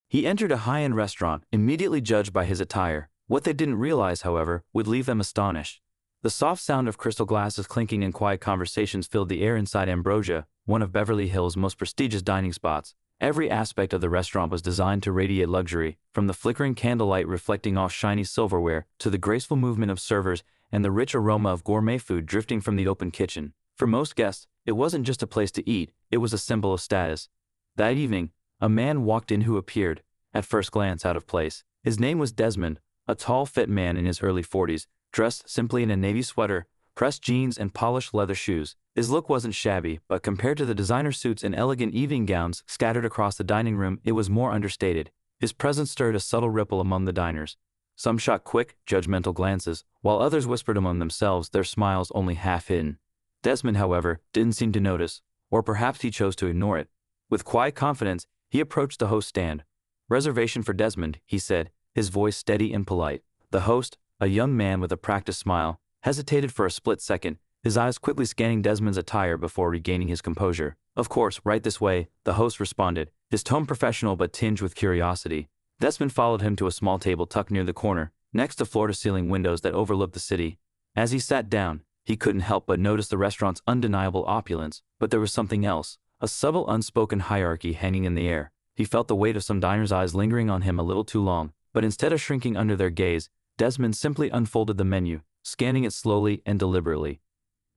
He entered a high-end restaurant, immediately judged by his attire. What they didn't realize, however, would leave them astonished. The soft sound of crystal glasses clinking and quiet conversations filled the air inside Ambrosia, one of Beverly Hills' most prestigious dining spots. Every aspect of the restaurant was designed to radiate luxury, from the flickering candlelight reflecting off shiny silverware to the graceful movement of servers and the rich aroma of gourmet food drifting from the open kitchen. For most guests, it wasn't just a place to eat, it was a symbol of status. That evening, a man walked in who appeared, at first glance, out of place. His name was Desmond, a tall, fit man in his early 40s, dressed simply in a navy sweater, pressed jeans, and polished leather shoes. His look wasn't shabby, but compared to the designer suits and elegant evening gowns scattered across the dining room, it was more understated. His presence stirred a subtle ripple among the diners. Some shot quick, judgmental glances, while others whispered among themselves, their smiles only half hidden. Desmond, however, didn't seem to notice, or perhaps he chose to ignore it. With quiet confidence, he approached the host's stand. "Reservation for Desmond," he said, his voice steady and polite. The host, a young man with a practiced smile, hesitated for a split second, his eyes quickly scanning Desmond's attire before regaining his composure. "Of course, right this way," the host responded, his tone professional but tinged with curiosity. Desmond followed him to a small table tucked near the corner, next to floor-to-ceiling windows that overlooked the city. As he sat down, he couldn't help but notice the restaurant's undeniable opulence, but there was something else, a subtle unspoken hierarchy hanging in the air. He felt the weight of some diners' eyes lingering on him a little too long, but instead of shrinking under their gaze, Desmond simply unfolded the menu, scanning it slowly and deliberately.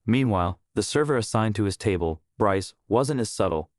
Meanwhile, the server assigned to his table, Bryce, wasn't as subtle.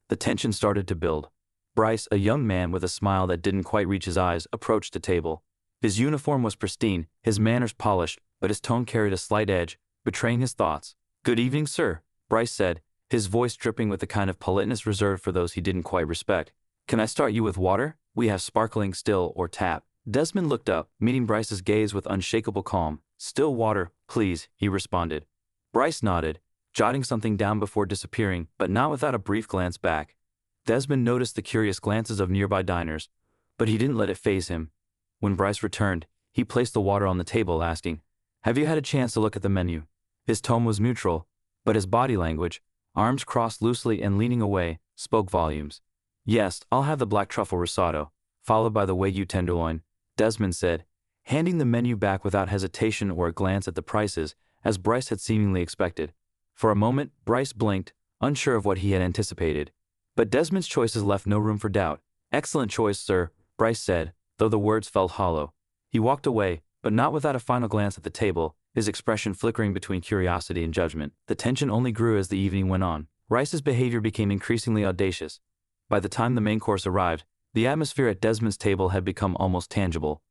The tension started to build. Bryce, a young man with a smile that didn't quite reach his eyes, approached the table. His uniform was pristine, his manners polished, but his tone carried a slight edge, betraying his thoughts. "Good evening, sir," Bryce said, his voice dripping with the kind of politeness reserved for those he didn't quite respect. "Can I start you with water? We have sparkling, still, or tap." Desmond looked up, meeting Bryce's gaze with unshakable calm. "Still water, please," he responded. Bryce nodded, jotting something down before disappearing, but not without a brief glance back. Desmond noticed the curious glances of nearby diners, but he didn't let it faze him. When Bryce returned, he placed the water on the table, asking, "Have you had a chance to look at the menu?" His tone was neutral, but his body language, arms crossed loosely and leaning away, spoke volumes. "Yes, I'll have the black truffle risotto, followed by the Wagyu tenderloin," Desmond said, handing the menu back without hesitation or a glance at the prices, as Bryce had seemingly expected. For a moment, Bryce blinked, unsure of what he had anticipated. But Desmond's choices left no room for doubt. "Excellent choice, sir," Bryce said, though the words felt hollow. He walked away, but not without a final glance at the table, his expression flickering between curiosity and judgment. The tension only grew as the evening went on. Bryce's behavior became increasingly audacious. By the time the main course arrived, the atmosphere at Desmond's table had become almost tangible.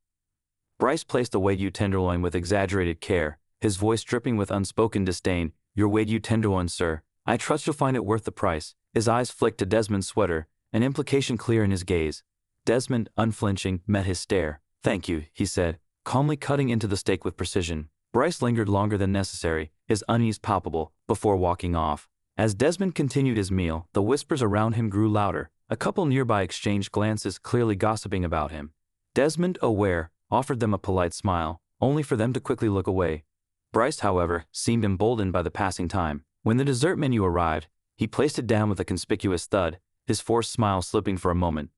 Bryce placed the Wagyu tenderloin with exaggerated care, his voice dripping with unspoken disdain. "Your Wagyu tenderloin, sir. I trust you'll find it worth the price." His eyes flicked to Desmond's sweater, an implication clear in his gaze. Desmond, unflinching, met his stare. "Thank you," he said, calmly cutting into the steak with precision. Bryce lingered longer than necessary, his unease palpable, before walking off. As Desmond continued his meal, the whispers around him grew louder. A couple nearby exchanged glances, clearly gossiping about him. Desmond, aware, offered them a polite smile, only for them to quickly look away. Bryce, however, seemed emboldened by the passing time. When the dessert menu arrived, he placed it down with a conspicuous thud, his forced smile slipping for a moment.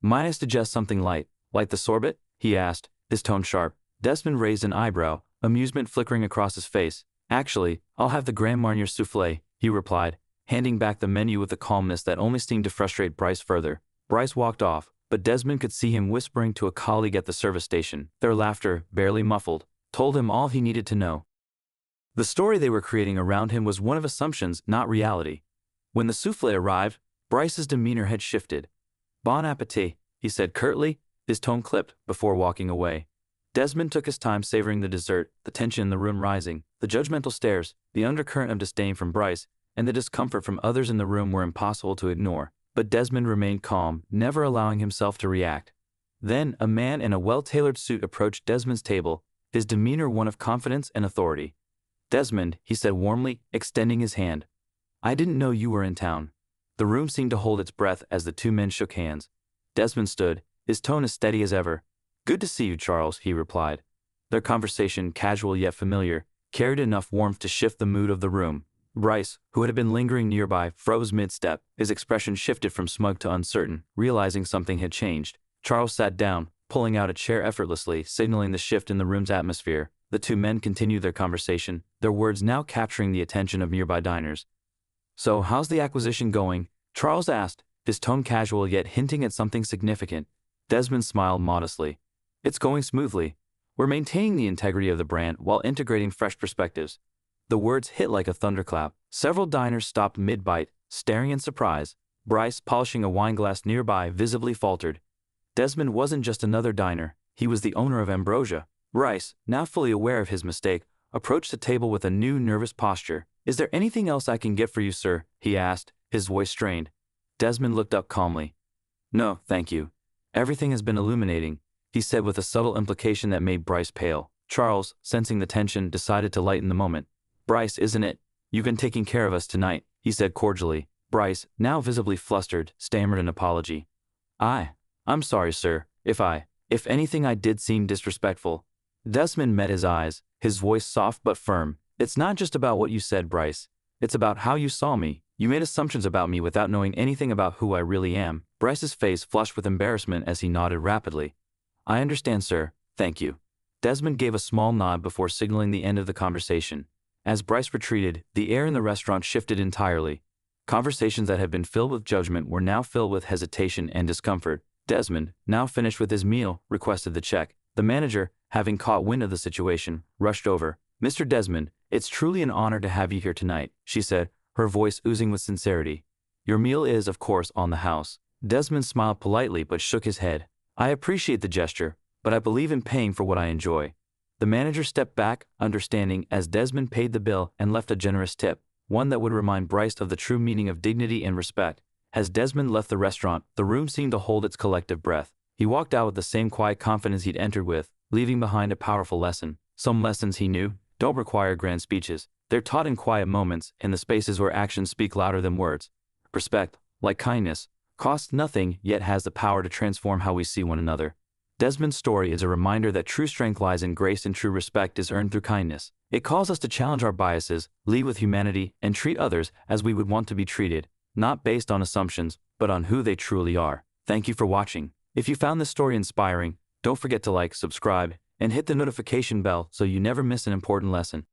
"Might I suggest something light, like the sorbet?" he asked, his tone sharp. Desmond raised an eyebrow, amusement flickering across his face. "Actually, I'll have the Grand Marnier soufflé," he replied, handing back the menu with a calmness that only seemed to frustrate Bryce further. Bryce walked off, but Desmond could see him whispering to a colleague at the service station. Their laughter, barely muffled, told him all he needed to know. The story they were creating around him was one of assumptions, not reality. When the soufflé arrived, Bryce's demeanor had shifted. "Bon appétit," he said curtly, his tone clipped, before walking away. Desmond took his time savoring the dessert, the tension in the room rising. The judgmental stares, the undercurrent of disdain from Bryce, and the discomfort from others in the room were impossible to ignore. But Desmond remained calm, never allowing himself to react. Then, a man in a well-tailored suit approached Desmond's table, his demeanor one of confidence and authority. "Desmond," he said warmly, extending his hand. "I didn't know you were in town." The room seemed to hold its breath as the two men shook hands. Desmond stood, his tone as steady as ever. "Good to see you, Charles," he replied. Their conversation, casual yet familiar, carried enough warmth to shift the mood of the room. Bryce, who had been lingering nearby, froze mid-step, his expression shifted from smug to uncertain, realizing something had changed. Charles sat down, pulling out a chair effortlessly, signaling the shift in the room's atmosphere. The two men continued their conversation, their words now capturing the attention of nearby diners. "So, how's the acquisition going?" Charles asked, his tone casual yet hinting at something significant. Desmond smiled modestly. "It's going smoothly. We're maintaining the integrity of the brand while integrating fresh perspectives." The words hit like a thunderclap. Several diners stopped mid-bite, staring in surprise. Bryce, polishing a wineglass nearby, visibly faltered. Desmond wasn't just another diner, he was the owner of Ambrosia. Bryce, now fully aware of his mistake, approached the table with a new nervous posture. "Is there anything else I can get for you, sir?" he asked, his voice strained. Desmond looked up calmly. "No, thank you. Everything has been illuminating," he said with a subtle implication that made Bryce pale. Charles, sensing the tension, decided to lighten the moment. "Bryce, isn't it? You've been taking care of us tonight," he said cordially. Bryce, now visibly flustered, stammered an apology. I'm sorry, sir, if anything I did seem disrespectful." Desmond met his eyes, his voice soft but firm. "It's not just about what you said, Bryce. It's about how you saw me. You made assumptions about me without knowing anything about who I really am." Bryce's face flushed with embarrassment as he nodded rapidly. "I understand, sir. Thank you." Desmond gave a small nod before signaling the end of the conversation. As Bryce retreated, the air in the restaurant shifted entirely. Conversations that had been filled with judgment were now filled with hesitation and discomfort. Desmond, now finished with his meal, requested the check. The manager, having caught wind of the situation, rushed over. "Mr. Desmond, it's truly an honor to have you here tonight," she said, her voice oozing with sincerity. "Your meal is, of course, on the house." Desmond smiled politely but shook his head. "I appreciate the gesture, but I believe in paying for what I enjoy." The manager stepped back, understanding, as Desmond paid the bill and left a generous tip, one that would remind Bryce of the true meaning of dignity and respect. As Desmond left the restaurant, the room seemed to hold its collective breath. He walked out with the same quiet confidence he'd entered with, leaving behind a powerful lesson. Some lessons, he knew, don't require grand speeches. They're taught in quiet moments, in the spaces where actions speak louder than words. Respect, like kindness, costs nothing yet has the power to transform how we see one another. Desmond's story is a reminder that true strength lies in grace and true respect is earned through kindness. It calls us to challenge our biases, lead with humanity, and treat others as we would want to be treated, not based on assumptions, but on who they truly are. Thank you for watching. If you found this story inspiring, don't forget to like, subscribe, and hit the notification bell so you never miss an important lesson.